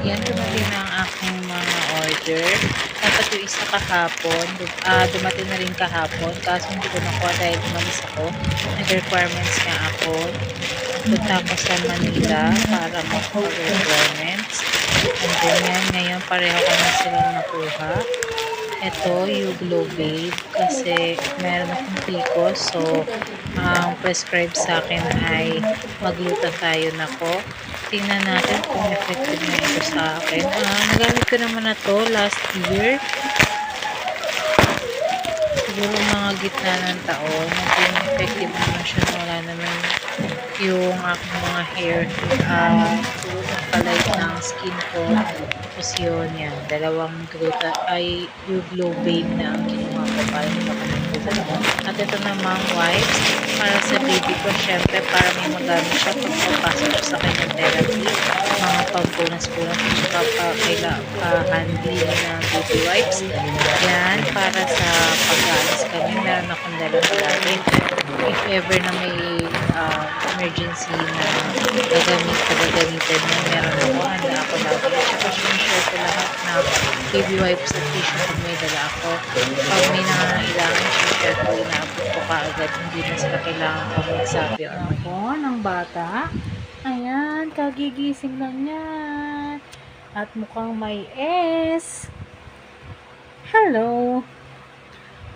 Yan, dumating na ang aking mga order. Dapat yung isa kahapon, dumating na rin kahapon, kaso hindi ko nakuha dahil umalis ako. Nag-requirements nga ako. Punta ako sa Manila para mag-requirements. And then yan, ngayon pareho ko na silang nakuha. Ito, Uglo Babe, kasi meron akong PCOS, so ang prescribe sa akin ay maglutathioне ako. Tingnan natin kung effective na ito sa akin. Nagamit ko naman na to last year. Siguro mga gitna ng taon. Naging effective naman siya. Wala naman yung aking mga hair. Siguro nagpalight ng skin ko. Tapos yun, yan. Dalawang Uglo Babe na ang kinuha ko para makakuha ko. At ito namang wipes para sa baby ko. Syempre, para may magamit siya pag papasok siya sa kanyang therapy. Mga pampunas-punas at saka handy na baby wipes. Yan, para sa pag-aalis kami. Meron akong dala palagi. If ever na may emergency na gagamitan niya, meron ako. Handa ako lagi. Tsaka sinishare ko lahat na baby wipes at tissue kung may dala ako. Pag may nangangailangan, sinishare ko, inaabot ko kaagad. Hindi na sila kailangan ko magsabi ako ng bata. Ayan, kagigising lang yan. At mukhang may S. Hello.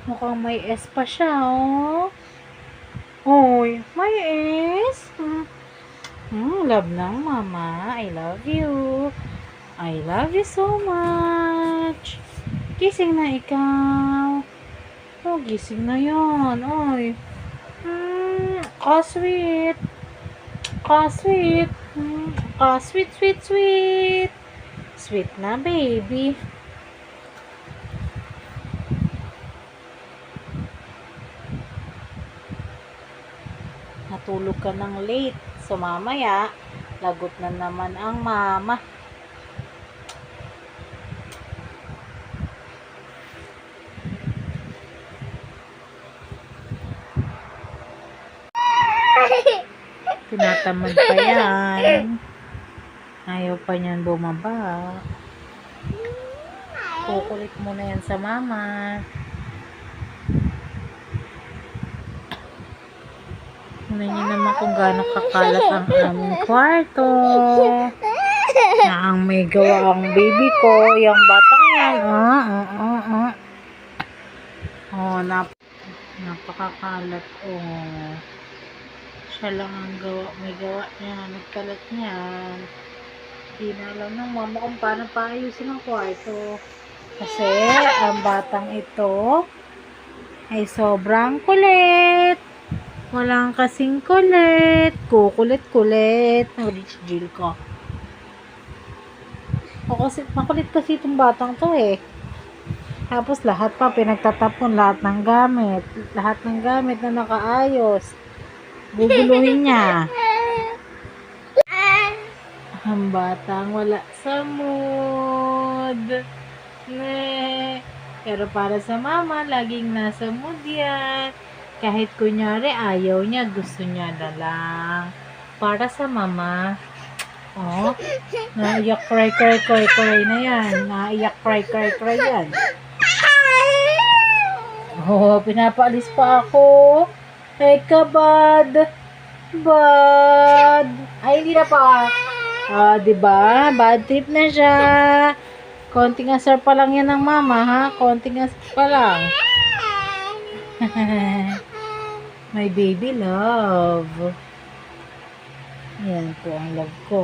Mukhang may S pa siya, oh. Oy, may S. Love ng mama. I love you. I love you so much. Gising na ikaw. Oh, gising na yon. Oy. Sweet. Sweet. Sweet, sweet, sweet. Sweet na, baby. Natulog ka ng late. So, mamaya, lagot na naman ang mama. Tinatamad pa yan. Ayaw pa niyan bumaba. Kukulit mo na yan sa mama. Tingnan niyo naman kung gaano kakalat ang aming kwarto. Na ang may gawa ang baby ko. Yung batang yan. Napakakalat. Siya lang ang may gawa niya. Nagkalat niyan. Hindi na alam ng mama kung paano paayusin ang kwarto. Kasi ang batang ito ay sobrang kulit. Walang kasing kulit. Kukulit-kulit. Nag-Jill ko. Makulit kasi itong batang to eh. Tapos lahat pa pinagtatapon. Lahat ng gamit. Lahat ng gamit na nakaayos. Guguluhin niya. Ang batang wala sa mood. Pero para sa mama, laging nasa mood yan. Kahit kunyari ayaw niya, gusto niya na lang. Para sa mama. Naiyak cry na yan. Naiyak cry yan. Pinapaalis pa ako. Teka, bad. Ay, hindi na pa. Diba? Bad trip na siya. Konting asar pa lang yan ng mama, ha? Konting asar pa lang. My baby love. Yan po ang love ko.